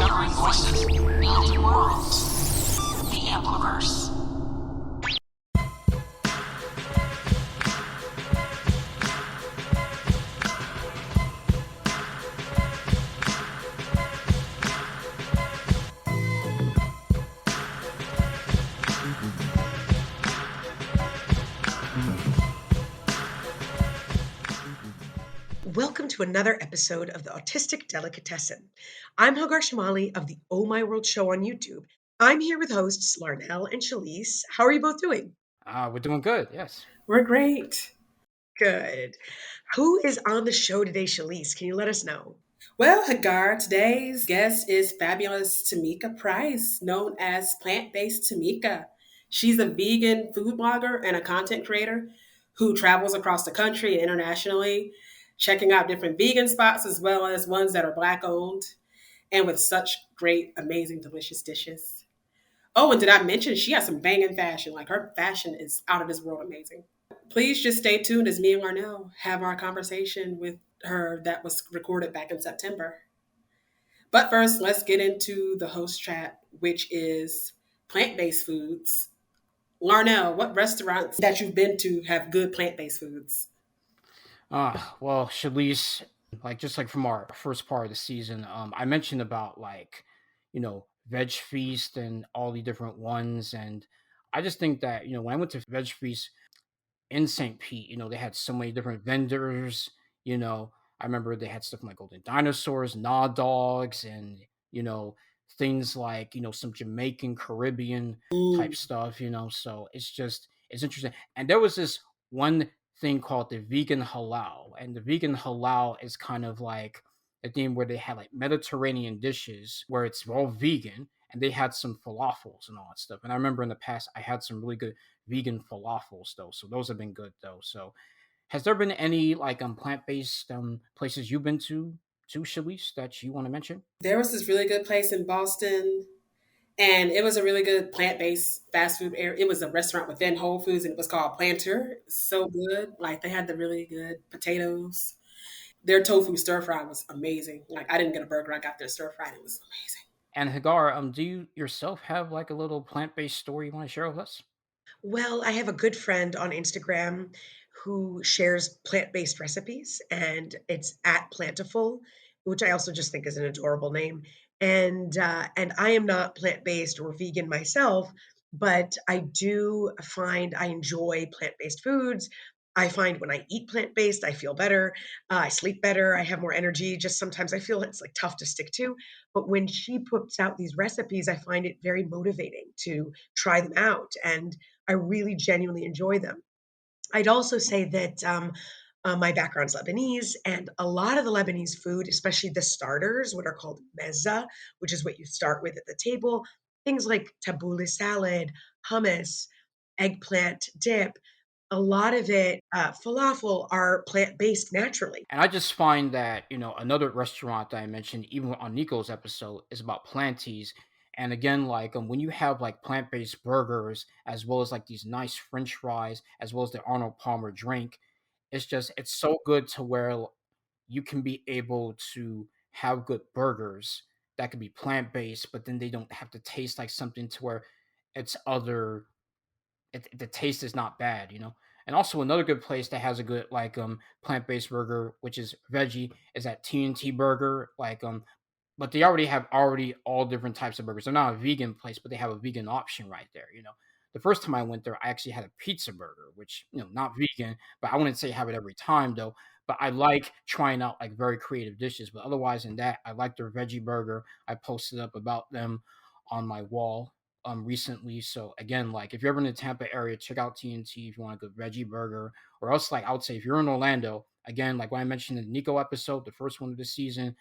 Inspiring voices, building worlds. The Ampliverse. Welcome to another episode of the Autistic Delicatessen. I'm Hagar of the Oh My World show on YouTube. I'm here with hosts Larnell and Shalise. How are you both doing? We're doing good, yes. We're great. Good. Who is on the show today, Shalise? Can you let us know? Well, Hagar, today's guest is fabulous Tamika Price, known as Plant Based Tamika. She's a vegan food blogger and a content creator who travels across the country and internationally, checking out different vegan spots as well as ones that are Black owned and with such great, amazing, delicious dishes. Oh, and did I mention she has some banging fashion? Like her fashion is out of this world amazing. Please just stay tuned as me and Larnell have our conversation with her that was recorded back in September. But first, let's get into the host chat, which is plant-based foods. Larnell, what restaurants that you've been to have good plant-based foods? Well, Shalice, just like from our first part of the season, I mentioned about Veg Feast and all the different ones, and I just think that when I went to Veg Feast in St. Pete, they had so many different vendors. I remember they had stuff like Golden Dinosaurs, Gnaw Dogs, and you know things like some Jamaican Caribbean type Mm. stuff. So it's interesting. And there was this one thing called the vegan halal, and the vegan halal is kind of like a thing where they had like Mediterranean dishes where it's all vegan, and they had some falafels and all that stuff. And I remember in the past I had some really good vegan falafels though, so those have been good though. So has there been any plant-based places you've been to Shalice that you want to mention? There was this really good place in Boston, and it was a really good plant-based fast food area. It was a restaurant within Whole Foods, and it was called Planter. So good. Like they had the really good potatoes. Their tofu stir fry was amazing. Like I didn't get a burger, I got their stir fry, and it was amazing. And Hagar, do you yourself have like a little plant-based story you want to share with us? Well, I have a good friend on Instagram who shares plant-based recipes, and it's at Plantiful, which I also just think is an adorable name. And I am not plant-based or vegan myself, but I do find I enjoy plant-based foods. I find when I eat plant-based, I feel better. I sleep better. I have more energy. Just sometimes I feel it's like tough to stick to. But when she puts out these recipes, I find it very motivating to try them out. And I really genuinely enjoy them. I'd also say that my background's Lebanese, and a lot of the Lebanese food, especially the starters, what are called mezza, which is what you start with at the table, things like tabbouleh salad, hummus, eggplant dip, a lot of it, falafel, are plant-based naturally. And I just find that, another restaurant that I mentioned, even on Nico's episode, is about planties. And again, when you have like plant based burgers, as well as like these nice French fries, as well as the Arnold Palmer drink, it's so good to where you can be able to have good burgers that could be plant based, but then they don't have to taste like something to where it's other the taste is not bad. And also another good place that has a good plant-based burger, which is veggie, is at TNT Burger. But they already have all different types of burgers. They're not a vegan place, but they have a vegan option right there. The first time I went there, I actually had a pizza burger, which not vegan, but I wouldn't say have it every time though. But I like trying out like very creative dishes. But otherwise than that, I like their veggie burger. I posted up about them on my wall recently. So again, like if you're ever in the Tampa area, check out TNT if you want a good veggie burger. Or else, like I would say, if you're in Orlando, again, like when I mentioned in the Nico episode, the first one of the season,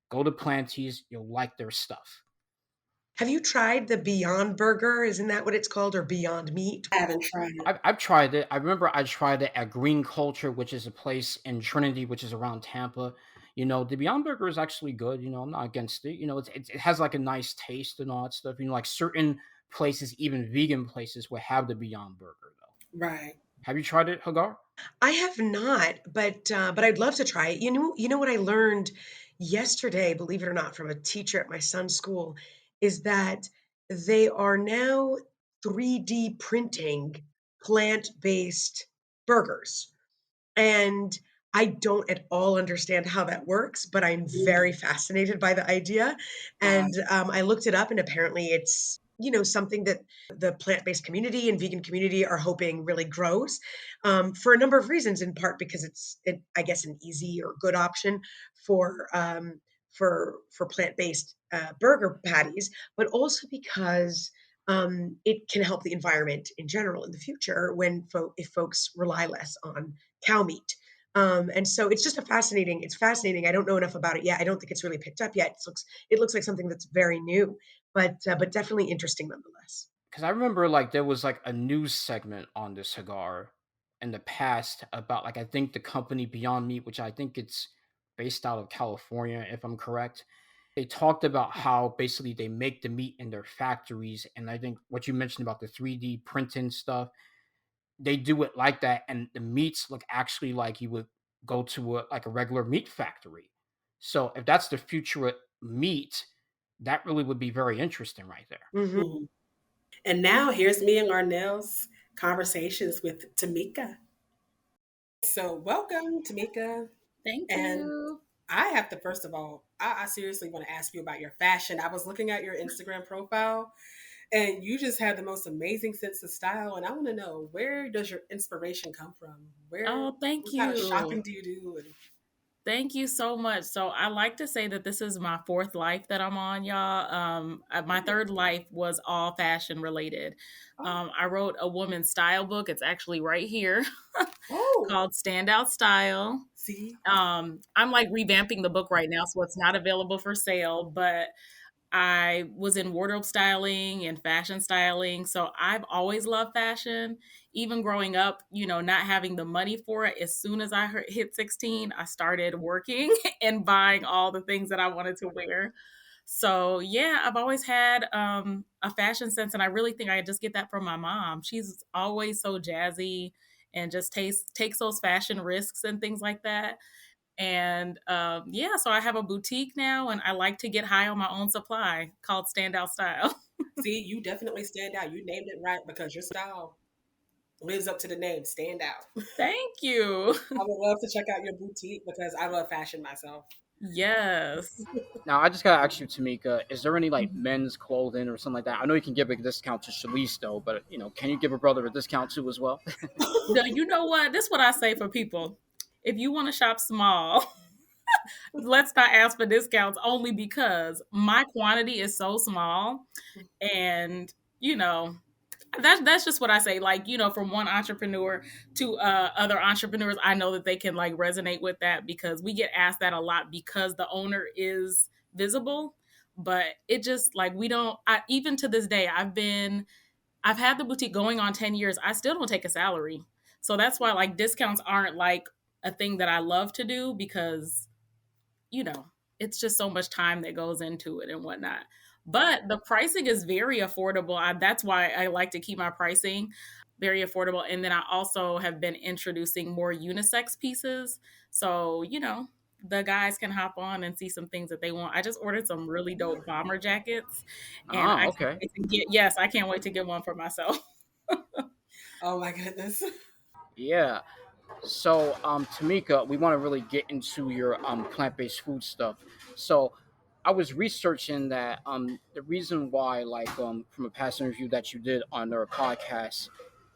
go to Planties. You'll like their stuff. Have you tried the Beyond Burger? Isn't that what it's called, or Beyond Meat? I haven't tried it. I've tried it. I remember I tried it at Green Culture, which is a place in Trinity, which is around Tampa. The Beyond Burger is actually good. I'm not against it. It has like a nice taste and all that stuff. Like certain places, even vegan places, will have the Beyond Burger though. Right. Have you tried it, Hagar? I have not, but I'd love to try it. You know what I learned yesterday, believe it or not, from a teacher at my son's school, is that they are now 3D printing plant-based burgers. And I don't at all understand how that works, but I'm very Mm. fascinated by the idea. Uh, And I looked it up, and apparently it's something that the plant-based community and vegan community are hoping really grows for a number of reasons. In part because I guess, an easy or good option for plant-based burger patties, but also because it can help the environment in general in the future if folks rely less on cow meat. And so it's fascinating. I don't know enough about it yet. I don't think it's really picked up yet. It looks like something that's very new, but definitely interesting nonetheless. Because I remember like there was like a news segment on this cigar in the past about like I think the company Beyond Meat, which I think it's based out of California, if I'm correct. They talked about how basically they make the meat in their factories, and I think what you mentioned about the 3D printing stuff, they do it like that, and the meats look actually like you would go to a regular meat factory. So if that's the future of meat, that really would be very interesting right there. Mhm. mhm. And now here's me and Arnell's conversations with Tamika. So welcome, Tamika. Thank And you. I have to, first of all, I seriously want to ask you about your fashion. I was looking at your Instagram profile and you just have the most amazing sense of style. And I want to know, where does your inspiration come from? Oh, thank What kind of shopping you. do you do? And, Thank you so much. So I like to say that this is my fourth life that I'm on, y'all. My third life was all fashion related. oh, I wrote a woman's style book. It's actually right here oh, called Standout Style. see, I'm like revamping the book right now, so it's not available for sale, but I was in wardrobe styling and fashion styling. So I've always loved fashion. Even growing up, not having the money for it, as soon as I hit 16, I started working and buying all the things that I wanted to wear. So yeah, I've always had a fashion sense, and I really think I just get that from my mom. She's always so jazzy and just takes those fashion risks and things like that. And yeah, so I have a boutique now, and I like to get high on my own supply called Standout Style. see, you definitely stand out. You named it right because your style lives up to the name, stand out. Thank you. I would love to check out your boutique because I love fashion myself. Yes. Now, I just gotta ask you, Tamika, is there any like men's clothing or something like that? I know you can give a discount to Shalice though, but can you give a brother a discount too as well? No, you know what? This is what I say for people. If you want to shop small, let's not ask for discounts only because my quantity is so small. And, you know, that's just what I say. Like, from one entrepreneur to other entrepreneurs, I know that they can like resonate with that because we get asked that a lot because the owner is visible. But it just like we don't. Even to this day, I've had the boutique going on 10 years. I still don't take a salary, so that's why like discounts aren't like a thing that I love to do because you know, it's just so much time that goes into it and whatnot. But the pricing is very affordable. That's why I like to keep my pricing very affordable. And then I also have been introducing more unisex pieces. So, the guys can hop on and see some things that they want. I just ordered some really dope bomber jackets and I Oh, can't okay. wait to yes, I can't wait to get one for myself. Oh my goodness. Yeah. So, Tamika, we want to really get into your plant-based food stuff. So, I was researching that the reason why, like, from a past interview that you did on their podcast,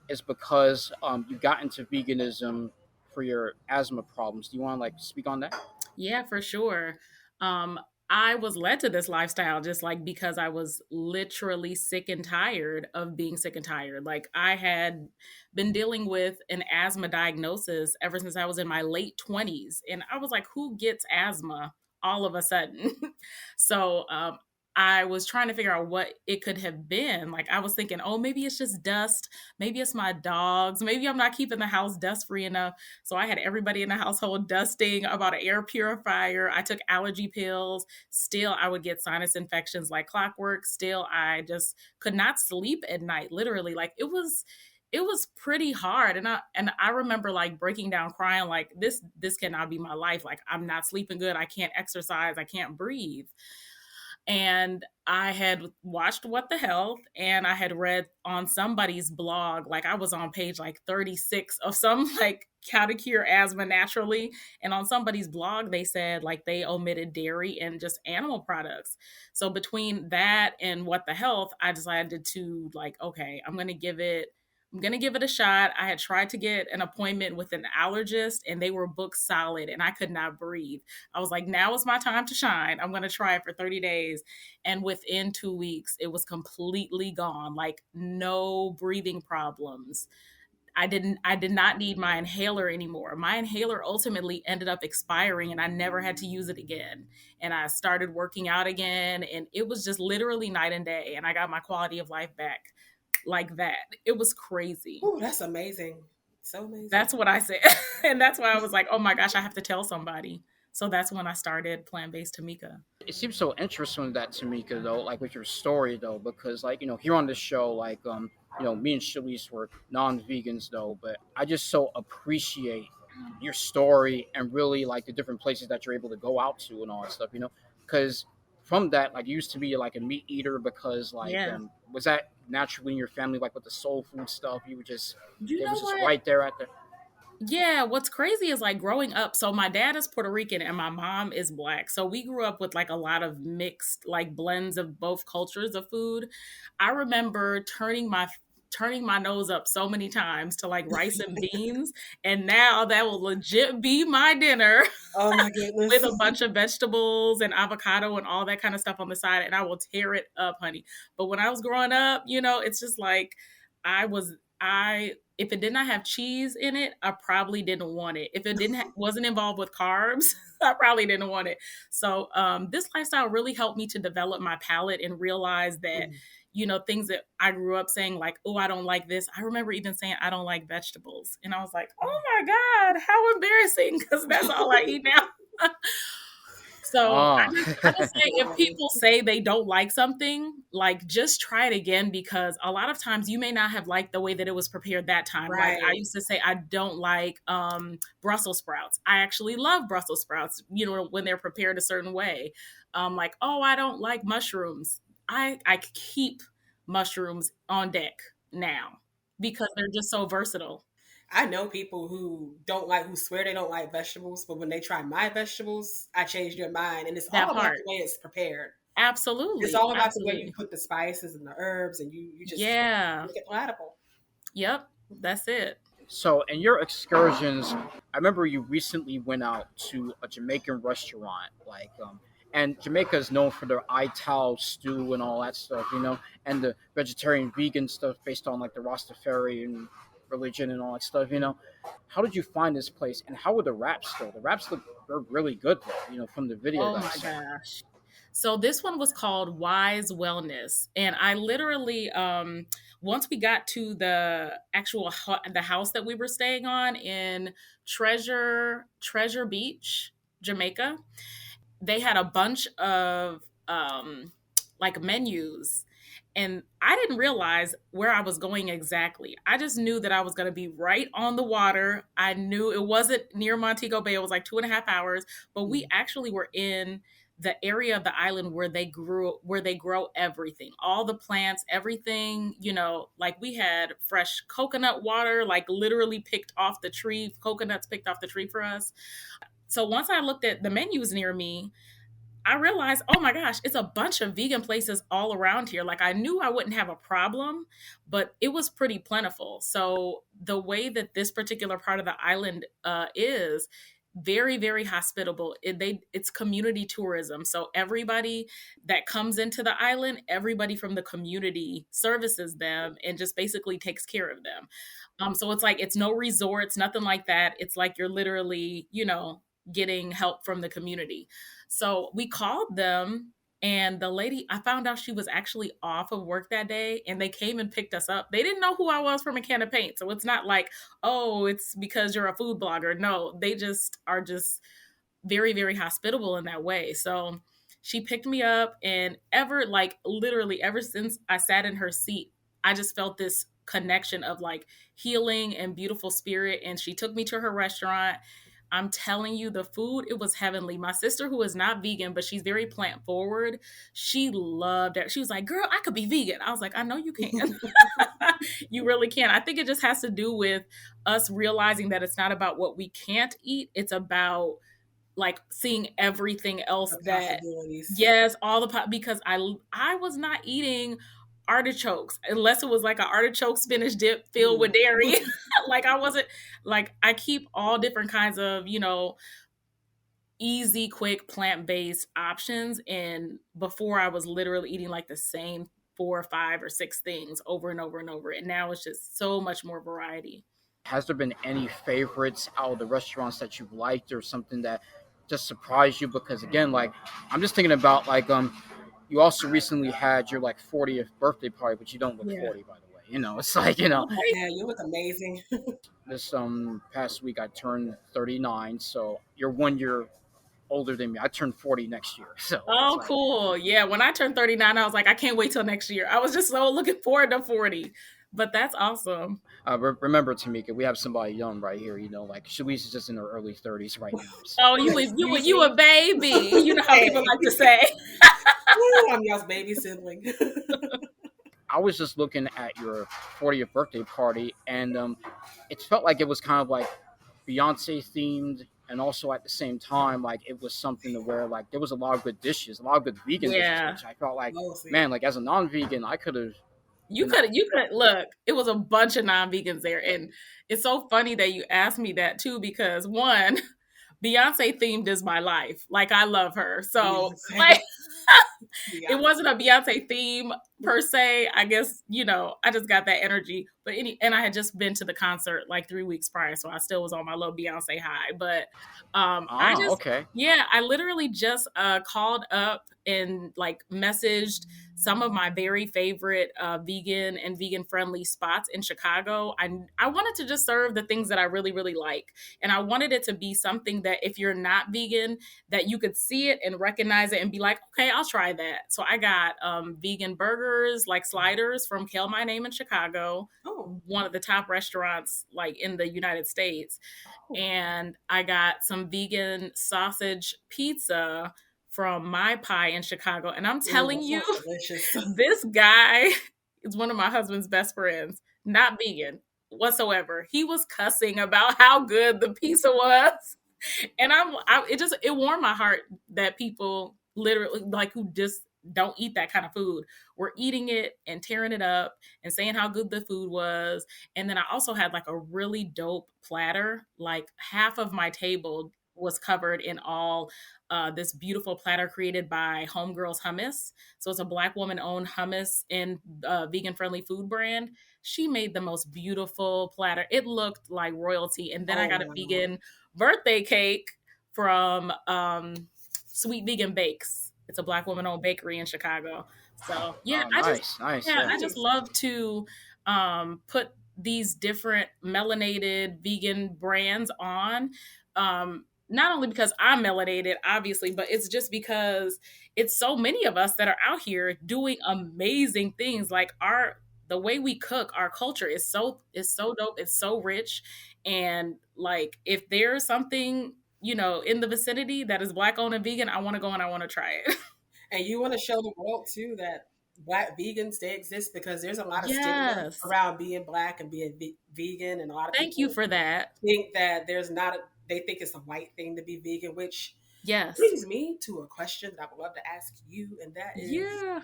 is because you got into veganism for your asthma problems. Do you want to like speak on that? Yeah, for sure. Um, I was led to this lifestyle just like because I was literally sick and tired of being sick and tired. Like I had been dealing with an asthma diagnosis ever since I was in my late 20s. And I was like, who gets asthma all of a sudden? So I was trying to figure out what it could have been. Like I was thinking, oh, maybe it's just dust. Maybe it's my dogs. Maybe I'm not keeping the house dust free enough. So I had everybody in the household dusting about an air purifier. I took allergy pills. Still, I would get sinus infections like clockwork. Still, I just could not sleep at night, literally. Like it was pretty hard. And I remember like breaking down crying, like this cannot be my life. Like I'm not sleeping good. I can't exercise. I can't breathe. And I had watched What the Health, and I had read on somebody's blog, like I was on page like 36 of some like how to cure asthma naturally. And on somebody's blog, they said like they omitted dairy and just animal products. So between that and What the Health, I decided to like, okay, I'm gonna give it a shot. I had tried to get an appointment with an allergist and they were booked solid and I could not breathe. I was like, now is my time to shine. I'm gonna try it for 30 days. And within 2 weeks, it was completely gone. Like no breathing problems. I did not need my inhaler anymore. My inhaler ultimately ended up expiring and I never had to use it again. And I started working out again and it was just literally night and day. And I got my quality of life back like that. It was crazy. Oh, that's amazing. So amazing. That's what I said. And that's why I was like, oh my gosh, I have to tell somebody. So that's when I started Plant Based Tamika. It seems so interesting that Tamika though, like with your story though, because like here on this show, like me and Shalice were non-vegans though, but I just so appreciate your story and really like the different places that you're able to go out to and all that stuff, because from that, like you used to be like a meat eater because like Yeah. was that naturally in your family, like with the soul food stuff, you were just You it know was just what? right there at the Yeah, what's crazy is like growing up. So my dad is Puerto Rican and my mom is black. So we grew up with like a lot of mixed like blends of both cultures of food. I remember turning my nose up so many times to like rice and beans, and now that will legit be my dinner Oh my with goodness. a bunch of vegetables and avocado and all that kind of stuff on the side, and I will tear it up, honey. But when I was growing up, it's just like I if it did not have cheese in it, I probably didn't want it. If it didn't wasn't involved with carbs, I probably didn't want it. So this lifestyle really helped me to develop my palate and realize that things that I grew up saying like, oh, I don't like this. I remember even saying I don't like vegetables, and I was like, oh my god, how embarrassing, because that's all I eat now. So oh I just say if people say they don't like something, like just try it again, because a lot of times you may not have liked the way that it was prepared that time. Like I Right. used to say I don't like Brussels sprouts. I actually love Brussels sprouts, when they're prepared a certain way. Like, oh, I don't like mushrooms. I keep mushrooms on deck now because they're just so versatile. I know people who swear they don't like vegetables, but when they try my vegetables, I change their mind. And it's all That about part. the way it's prepared. It's Absolutely. all about the way you Absolutely. put the spices and the herbs and you just Yeah. make it palatable. Yep. That's it. So, in your excursions, I remember you recently went out to a Jamaican restaurant, and Jamaica is known for their Ital stew and all that stuff, and the vegetarian vegan stuff based on like the Rastafarian religion and all that stuff. How did you find this place, and how were the wraps though? The wraps were really good though, from the video Oh that I my saw. gosh. So this one was called Wise Wellness. And I literally once we got to the actual the house that we were staying on in Treasure Beach, Jamaica, they had a bunch of like menus, and I didn't realize where I was going exactly. I just knew that I was going to be right on the water. I knew it wasn't near Montego Bay. It was like 2.5 hours, but we actually were in the area of the island where they grow everything, all the plants, everything. Like we had fresh coconut water, like literally picked off the tree, coconuts picked off the tree for us. So once I looked at the menus near me, I realized, oh my gosh, it's a bunch of vegan places all around here. Like I knew I wouldn't have a problem, but it was pretty plentiful. So the way that this particular part of the island is very, very hospitable. It's community tourism. So everybody that comes into the island, everybody from the community services them and just basically takes care of them. So it's like it's no resorts, nothing like that. It's like you're literally, getting help from the community. So we called them, and the lady, I found out she was actually off of work that day, and they came and picked us up. They didn't know who I was from a can of paint. So it's not like, oh, it's because you're a food blogger. No, they just are just very, very hospitable in that way. So she picked me up, and literally ever since I sat in her seat, I just felt this connection of like healing and beautiful spirit. And she took me to her restaurant. I'm telling you, the food, it was heavenly. My sister, who is not vegan, but she's very plant forward, she loved it. She was like, girl, I could be vegan. I was like, I know you can. You really can. I think it just has to do with us realizing that it's not about what we can't eat. It's about like seeing everything else The that, possibilities. yes, all the because I was not eating artichokes unless it was like an artichoke spinach dip filled with dairy. Like I wasn't, like I keep all different kinds of, easy, quick plant-based options. And before I was literally eating like the same 4 or 5 or 6 things over and over and over. And now it's just so much more variety. Has there been any favorites out of the restaurants that you've liked, or something that just surprised you? Because again, like I'm just thinking about like you also recently had your like 40th birthday party, but you don't look Yeah. 40, by the way. It's like Yeah, you look amazing. this past week I turned 39, so you're 1 year older than me. I turned 40 next year, so it's Oh, like cool. Yeah. When I turned 39, I was like, I can't wait till next year. I was just so looking forward to 40. But that's awesome. remember, Tamika, we have somebody young right here. Like Shalice is just in her early 30s right now. So Oh, it's like, you a baby. You know how people Hey. like to say. Ooh, I'm y'all's baby sibling. I was just looking at your 40th birthday party, and it felt like it was kind of like Beyonce themed, and also at the same time, like it was something to where like there was a lot of good dishes, a lot of good vegan dishes, Yeah. which I felt like, Mostly. man, like as a non-vegan, I could have. You could look, it was a bunch of non-vegans there. And it's so funny that you asked me that too, because one, Beyonce themed is my life. Like I love her. So Beyonce. like Beyonce. it wasn't a Beyonce theme per se. I guess, I just got that energy. But and I had just been to the concert like 3 weeks prior, so I still was on my little Beyonce high. But Okay. I literally just called up and like messaged some of my very favorite vegan and vegan friendly spots in Chicago. I wanted to just serve the things that I really, really like. And I wanted it to be something that if you're not vegan, that you could see it and recognize it and be like, okay, I'll try that. So I got vegan burgers, like sliders from Kale My Name in Chicago, Oh. one of the top restaurants like in the United States. And I got some vegan sausage pizza from My Pie in Chicago. And I'm telling you, delicious. this guy is one of my husband's best friends, not vegan whatsoever. He was cussing about how good the pizza was. And it warmed my heart that people literally like who just don't eat that kind of food were eating it and tearing it up and saying how good the food was. And then I also had like a really dope platter. Like half of my table was covered in all this beautiful platter created by Homegirls Hummus. So it's a Black woman owned hummus and vegan friendly food brand. She made the most beautiful platter. It looked like royalty. And then I got a vegan birthday cake from Sweet Vegan Bakes. It's a Black woman owned bakery in Chicago. So yeah, nice. I just love to put these different melanated vegan brands on. Not only because I'm melanated, obviously, but it's just because it's so many of us that are out here doing amazing things. Like the way we cook, our culture is so dope. It's so rich. And like if there's something, in the vicinity that is Black owned and vegan, I want to go and I want to try it. And you want to show the world too that Black vegans, they exist, because there's a lot of stigma Yes. around being Black and being vegan, and a lot of Thank people you for that. think that they think it's a white thing to be vegan, which Yes. brings me to a question that I would love to ask you, and that is,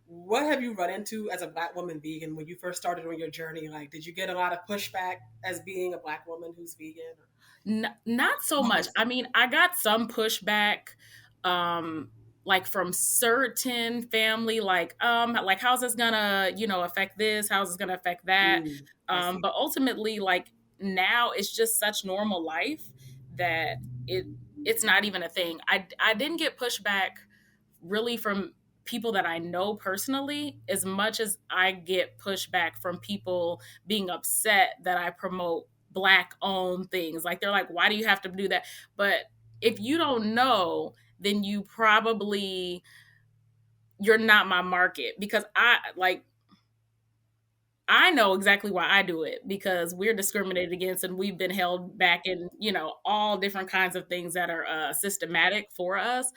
what have you run into as a Black woman vegan when you first started on your journey? Like, did you get a lot of pushback as being a Black woman who's vegan? Not so much. I mean, I got some pushback, like from certain family, like how's this gonna, affect this? How's this gonna affect that? But ultimately, like now it's just such normal life that it's not even a thing. I didn't get pushback really from people that I know personally as much as I get pushback from people being upset that I promote Black owned things. Like they're like, why do you have to do that? But if you don't know, then you're not my market, because I I know exactly why I do it, because we're discriminated against and we've been held back in, all different kinds of things that are systematic for us.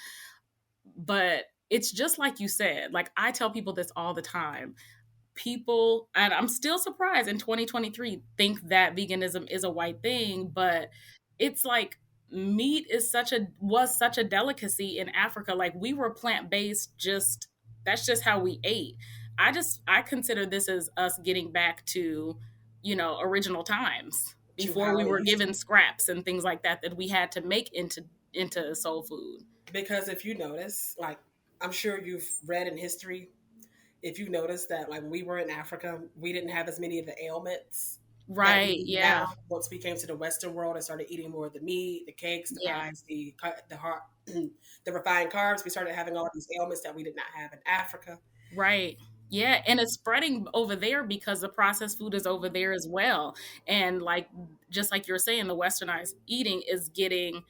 But it's just like you said, like I tell people this all the time. People, and I'm still surprised in 2023, think that veganism is a white thing, but it's like meat is such a delicacy in Africa. Like we were plant-based, just that's just how we ate. I consider this as us getting back to, original times To before how we it were used to given be. scraps and things like that that we had to make into soul food. Because if you notice, like I'm sure you've read in history, if you notice that like when we were in Africa, we didn't have as many of the ailments that we Right, do yeah. now. Once we came to the Western world and started eating more of the meat, the cakes, the Yeah. pies, the heart, the refined carbs, we started having all these ailments that we did not have in Africa. Right. Yeah, and it's spreading over there because the processed food is over there as well. And like just like you're saying, the westernized eating is getting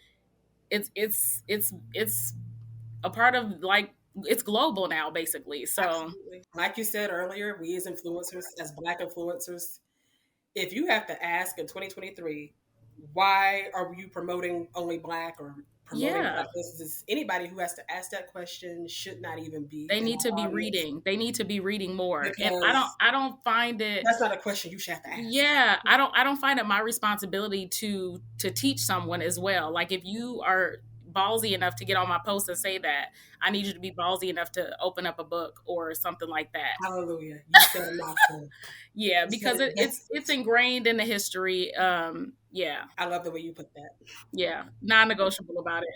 it's a part of like it's global now basically. So, Absolutely. Like you said earlier, we as influencers, as Black influencers, if you have to ask in 2023, why are you promoting only Black or promoting yeah, Black businesses? Anybody who has to ask that question should not even be they in need to our be audience reading. They need to be reading more. And because I don't find it that's not a question you should have to ask. yeah, I don't find it my responsibility to teach someone as well. Like if you are ballsy enough to get on my post and say that, I need you to be ballsy enough to open up a book or something like that. Hallelujah. You said a mouthful. Yeah, You said because it it's best. it's ingrained in the history. Yeah, I love the way you put that. yeah, non-negotiable about it.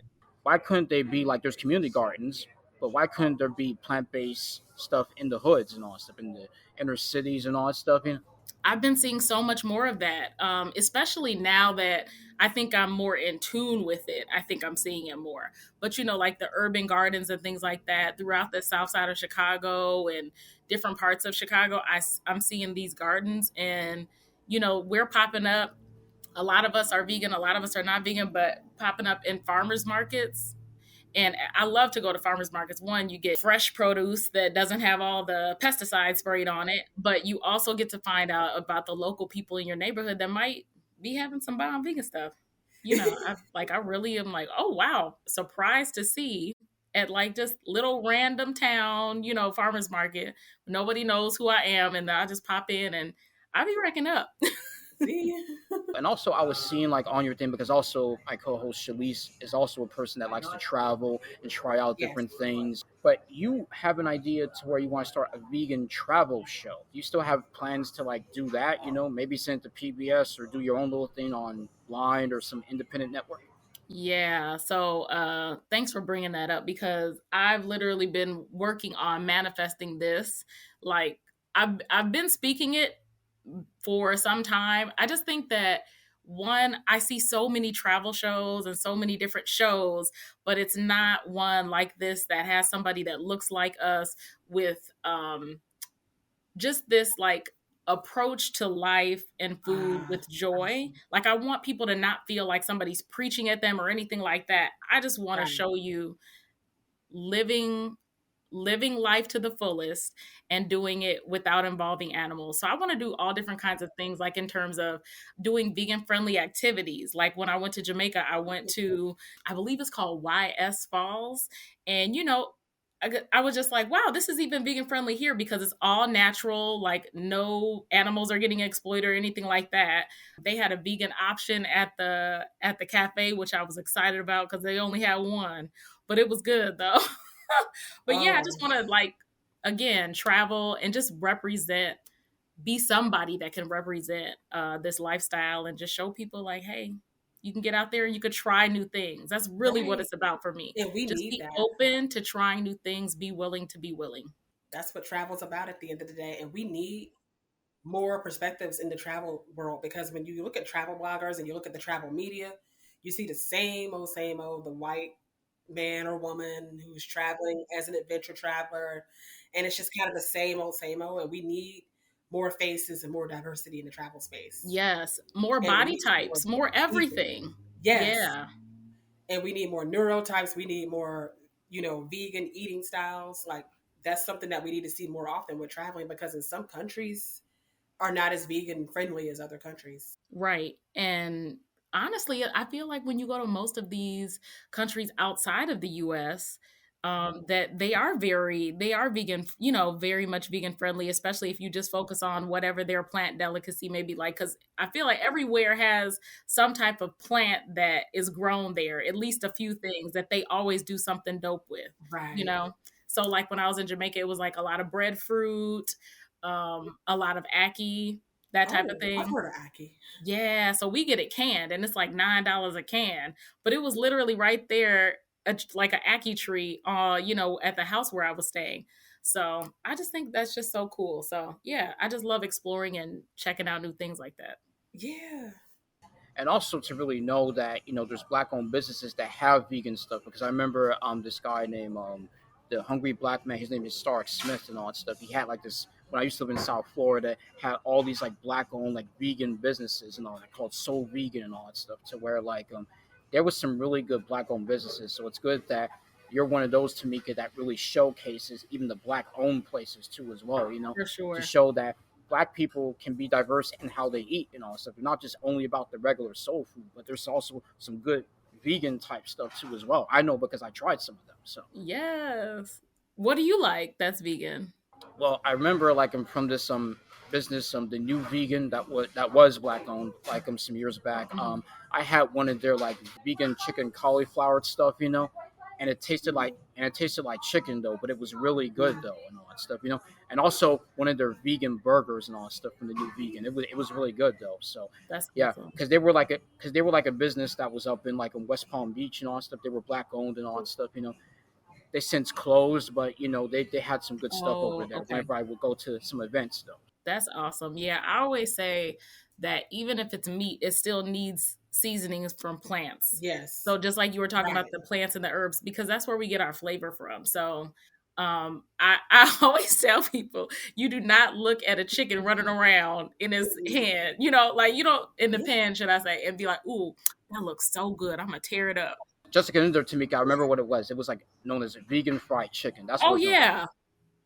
Why couldn't they be like there's community gardens, but why couldn't there be plant based stuff in the hoods and all that stuff in the inner cities and all that stuff? I've been seeing so much more of that, especially now that I think I'm more in tune with it. I think I'm seeing it more. But, like the urban gardens and things like that throughout the south side of Chicago and different parts of Chicago, I'm seeing these gardens and, we're popping up. A lot of us are vegan, a lot of us are not vegan, but popping up in farmers markets. And I love to go to farmers markets. One, you get fresh produce that doesn't have all the pesticides sprayed on it, but you also get to find out about the local people in your neighborhood that might be having some bomb vegan stuff. I really am like, oh wow, surprised to see at like just little random town, farmers market. Nobody knows who I am, and I just pop in and I be racking up. See? And also, I was seeing like on your thing because also my co-host Shalise is also a person that likes to travel and try out Yes. different things. But you have an idea to where you want to start a vegan travel show. Do you still have plans to like do that? Maybe send it to PBS or do your own little thing online or some independent network. Yeah, so thanks for bringing that up because I've literally been working on manifesting this. Like I've been speaking it for some time. I just think that one, I see so many travel shows and so many different shows, but it's not one like this that has somebody that looks like us with just this like approach to life and food Ah, with joy. absolutely. Like I want people to not feel like somebody's preaching at them or anything like that. I just want to Right. show you living life to the fullest and doing it without involving animals. So I want to do all different kinds of things like in terms of doing vegan friendly activities. Like when I went to Jamaica, I went to I believe it's called YS Falls and I was just like, wow, this is even vegan friendly here because it's all natural, like no animals are getting exploited or anything like that. They had a vegan option at the cafe, which I was excited about because they only had one, but it was good though. But yeah, I Oh, just want to like again travel and just represent, be somebody that can represent this lifestyle and just show people like, hey, you can get out there and you could try new things. That's really what right. it's about for me. And we Just need be that. open to trying new things, be willing to be willing. That's what travel's about at the end of the day. And we need more perspectives in the travel world because when you look at travel bloggers and you look at the travel media, you see the same old, the white man or woman who's traveling as an adventure traveler. And it's just kind of the same old. And we need more faces and more diversity in the travel space. Yes, more And we body need to be more types, more vegan. everything. Yes. Yeah. And we need more neurotypes. We need more, vegan eating styles. Like that's something that we need to see more often with traveling because in some countries, are not as vegan friendly as other countries. Right. And honestly, I feel like when you go to most of these countries outside of the US, that they are vegan, very much vegan friendly, especially if you just focus on whatever their plant delicacy may be like. Because I feel like everywhere has some type of plant that is grown there, at least a few things that they always do something dope with, you Right. know? So, like when I was in Jamaica, it was like a lot of breadfruit, a lot of ackee, that type of Oh, I've thing. heard of Aki. Yeah, so we get it canned and it's like $9 a can, but it was literally right there, like an ackee tree, at the house where I was staying. So I just think that's just so cool. So yeah, I just love exploring and checking out new things like that. Yeah. And also to really know that there's black owned businesses that have vegan stuff, because I remember this guy named the hungry black man, his name is Stark Smith and all that stuff. He had like this, when I used to live in South Florida, had all these like black owned like vegan businesses and all that, called Soul Vegan and all that stuff, to where like there was some really good black owned businesses. So it's good that you're one of those, Tamika, that really showcases even the black owned places too as well, For to sure. show that black people can be diverse in how they eat and all that stuff. It's not just only about the regular soul food, but there's also some good vegan type stuff too as well. I know because I tried some of them. So, Yes. What do you like that's vegan? well, I remember like I'm from this business, the new vegan that was black owned, like some years back. Mhm. I had one of their like vegan chicken cauliflower stuff, and it tasted like chicken though, but it was really good Mm. though and all that stuff, and also one of their vegan burgers and all that stuff from the new vegan. It was really good though. So That's yeah, awesome. because they were like a business that was up in like in West Palm Beach and all that stuff. They were black owned and all that stuff. They since closed, but they had some good stuff over Oh, there okay. whenever I would go to some events though. That's awesome. Yeah, I always say that even if it's meat, it still needs seasonings from plants. Yes. So just like you were talking Right. about the plants and the herbs, because that's where we get our flavor from. So I always tell people you do not look at a chicken running around in his hand, like you don't in the Yeah. pen, should I say, and be like, "Ooh, that looks so good. I'm gonna tear it up." Just to get into Tamika, I remember what it was. It was like known as vegan fried chicken. That's what it Oh was known for. yeah,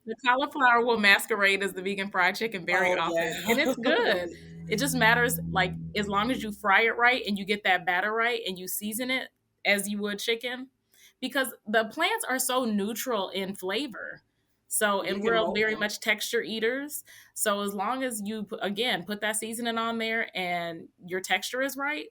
the cauliflower will masquerade as the vegan fried chicken very Oh often, and yeah. it's good. It just matters, like, as long as you fry it right and you get that batter right and you season it as you would chicken, because the plants are so neutral in flavor. So, You and can we're mold very them. much texture eaters. So, as long as you, again, put that seasoning on there and your texture is right,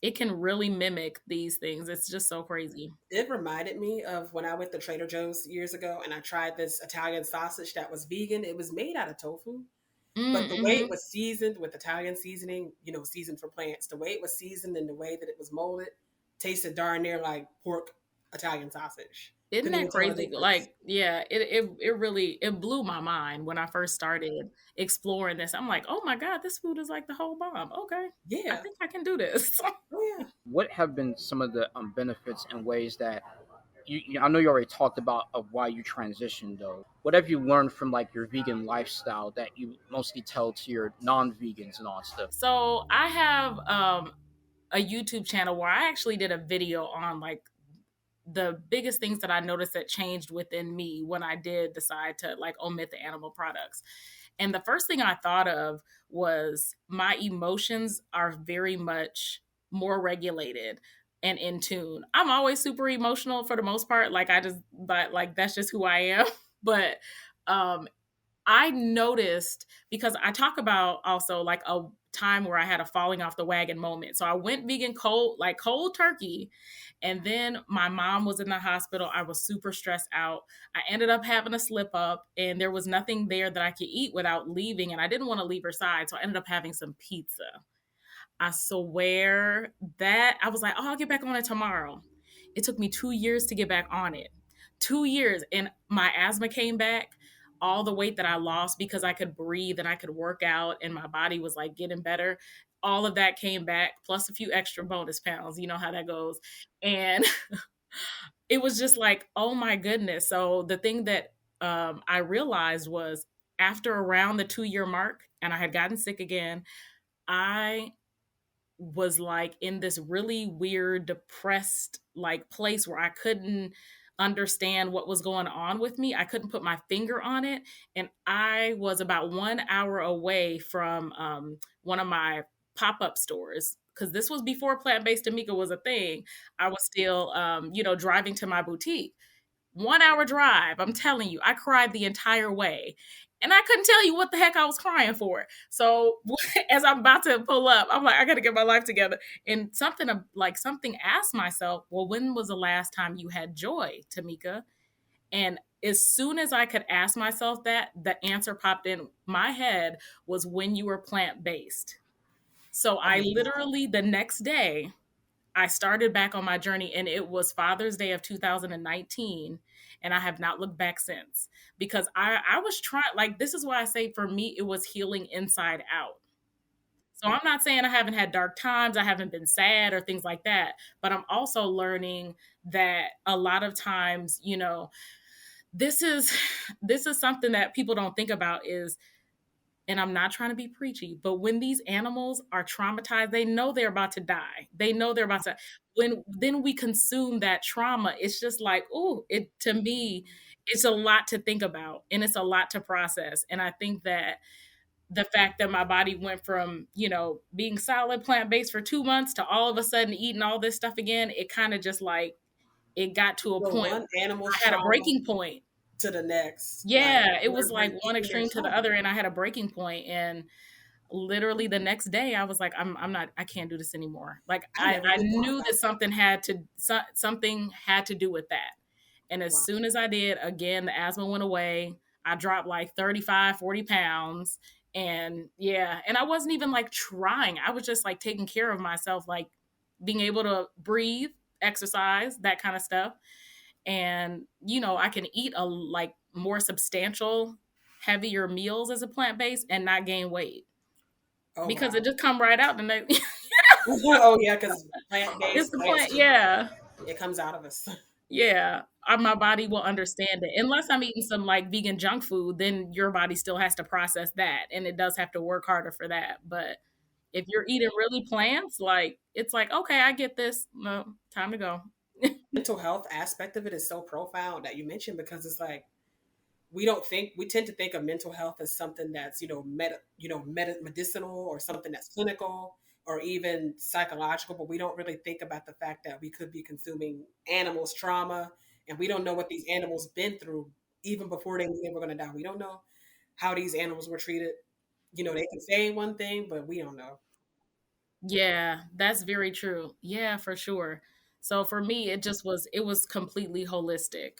it can really mimic these things. It's just so crazy. It reminded me of when I went to Trader Joe's years ago and I tried this Italian sausage that was vegan. It was made out of tofu, but the way it Mm-hmm. was seasoned with Italian seasoning, seasoned for plants, the way it was seasoned and the way that it was molded tasted darn near like pork Italian sausage. Isn't Couldn't that even tell the crazy? difference. Like, yeah, it really it blew my mind when I first started exploring this. I'm like, oh my God, this food is like the whole bomb. Okay. I Yeah. think I can do this. Oh yeah. What have been some of the benefits and ways that I know you already talked about of why you transitioned though. What have you learned from like your vegan lifestyle that you mostly tell to your non-vegans and all that stuff? So I have a YouTube channel where I actually did a video on like the biggest things that I noticed that changed within me when I did decide to like omit the animal products. And the first thing I thought of was my emotions are very much more regulated and in tune. I'm always super emotional for the most part. But like that's just who I am. But um, I noticed, because I talk about also like a time where I had a falling off the wagon moment. So I went vegan cold turkey. And then my mom was in the hospital. I was super stressed out. I ended up having a slip up and there was nothing there that I could eat without leaving. And I didn't want to leave her side. So I ended up having some pizza. I swear that I was like, oh, I'll get back on it tomorrow. It took me 2 years to get back on it. 2 years. And my asthma came back. All the weight that I lost because I could breathe and I could work out and my body was like getting better. All of that came back, plus a few extra bonus pounds. You know how that goes. And it was just like, oh my goodness. So the thing that I realized was after around the 2 year mark, and I had gotten sick again, I was like in this really weird depressed like place where I couldn't understand what was going on with me. I couldn't put my finger on it. And I was about 1 hour away from one of my pop up stores because this was before plant based Tamika was a thing. I was still, driving to my boutique. 1 hour drive. I'm telling you, I cried the entire way. And I couldn't tell you what the heck I was crying for. So as I'm about to pull up, I'm like, I got to get my life together. And something asked myself, well, when was the last time you had joy, Tamika? And as soon as I could ask myself that, the answer popped in my head was when you were plant based. So I literally, the next day, I started back on my journey, and it was Father's Day of 2019, and I have not looked back since because I was trying, like, this is why I say for me, it was healing inside out. So I'm not saying I haven't had dark times, I haven't been sad or things like that, but I'm also learning that a lot of times, this is this is something that people don't think about is, and I'm not trying to be preachy, but when these animals are traumatized, they know they're about to die. They know they're about to. When then we consume that trauma, it's just like, oh, it to me, it's a lot to think about and it's a lot to process. And I think that the fact that my body went from, being solid plant based for 2 months to all of a sudden eating all this stuff again, it kind of just like it got to a Well, point. one animal's I had a trauma breaking point. to the next. Yeah, Like, it was we're like one eating their extreme to the trauma. other, and I had a breaking point, and literally the next day I was like, I'm not, I can't do this anymore. Like I knew that something had to do with that. And as soon as I did, again, the asthma went away. I dropped like 35, 40 pounds. And yeah, and I wasn't even like trying. I was just like taking care of myself, like being able to breathe, exercise, that kind of stuff. And I can eat a like more substantial, heavier meals as a plant-based and not gain weight. Because it just come right out the next. Oh yeah, because plant-based, It's the plant, yeah, it comes out of us. yeah. My body will understand it. Unless I'm eating some like vegan junk food, then your body still has to process that, and it does have to work harder for that. But if you're eating really plants, like it's like, okay, I get this. No, time to go. Mental health aspect of it is so profound that you mentioned because it's like we tend to think of mental health as something that's medicinal or something that's clinical or even psychological, but we don't really think about the fact that we could be consuming animals trauma, and we don't know what these animals been through even before they knew they were going to die. We don't know how these animals were treated. They can say one thing, but we don't know. Yeah, that's very true. Yeah, for sure. So for me, it was completely holistic.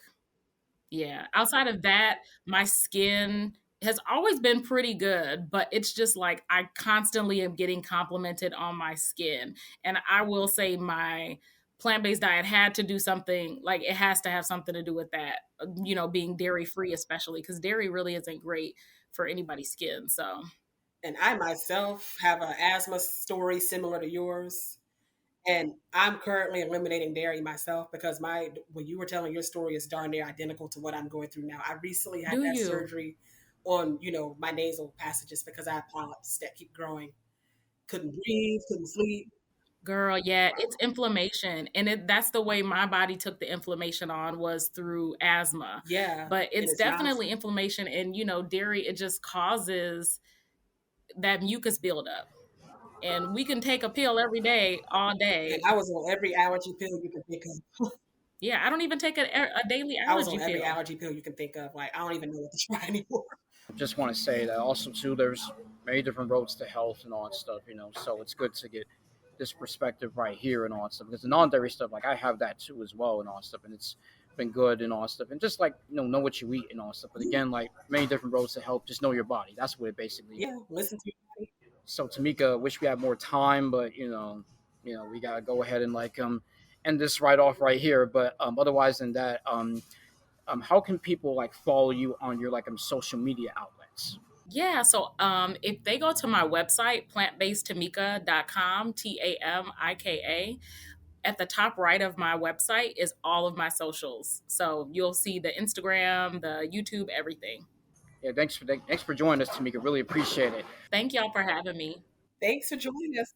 Yeah. Outside of that, my skin has always been pretty good, but it's just like I constantly am getting complimented on my skin. And I will say my plant-based diet had to do something, like it has to have something to do with that, being dairy free, especially because dairy really isn't great for anybody's skin. So, And I myself have an asthma story similar to yours. And I'm currently eliminating dairy myself because when you were telling your story is darn near identical to what I'm going through now. I recently had do that you? surgery on, my nasal passages because I had polyps that keep growing. Couldn't breathe, couldn't sleep. Girl, yeah, it's inflammation. And that's the way my body took the inflammation on was through asthma. Yeah. But And it's it's not. definitely inflammation. And, dairy, it just causes that mucus buildup. And we can take a pill every day, all And day. I was on every allergy pill you can think of. Yeah, I don't even take a daily I was allergy on every pill. allergy pill you can think of. Like, I don't even know what to try anymore. Just want to say that also too, there's many different roads to health and all that stuff, so it's good to get this perspective right here and all that stuff. Because the non-dairy stuff, like I have that too as well and all that stuff, and it's been good and all that stuff. And just like know what you eat and all that stuff. But again, like many different roads to health, just know your body. That's what it basically. Yeah, listen to your body. So Tamika, wish we had more time, but we gotta go ahead and like end this right off right here. But otherwise than that, how can people like follow you on your like social media outlets? Yeah, so if they go to my website, plantbasedtamika.com, Tamika, at the top right of my website is all of my socials. So you'll see the Instagram, the YouTube, everything. Yeah, thanks for joining us, Tamika. Really appreciate it. Thank y'all for having me. Thanks for joining us.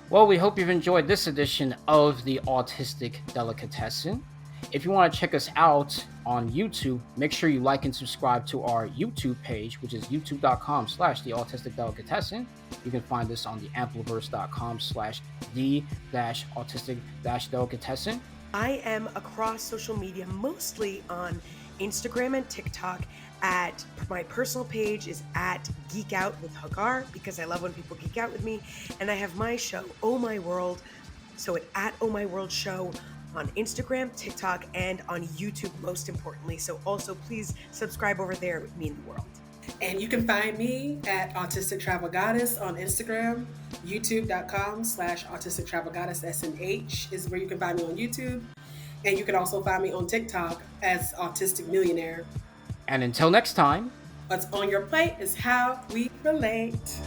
Well, we hope you've enjoyed this edition of the Autistic Delicatessen. If you want to check us out on YouTube, make sure you like and subscribe to our YouTube page, which is youtube.com/the Autistic Delicatessen. You can find us on the ampliverse.com/the-autistic-delicatessen. I am across social media, mostly on Instagram and TikTok. At my personal page is at Geek Out with Hagar, because I love when people geek out with me. And I have my show, Oh My World. So at Oh My World Show on Instagram, TikTok, and on YouTube, most importantly. So also please subscribe over there. It would mean the world. And you can find me at Autistic Travel Goddess on Instagram. YouTube.com/Autistic Travel Goddess SNH is where you can find me on YouTube. And you can also find me on TikTok as Autistic Millionaire. And until next time, What's on your plate is how we relate.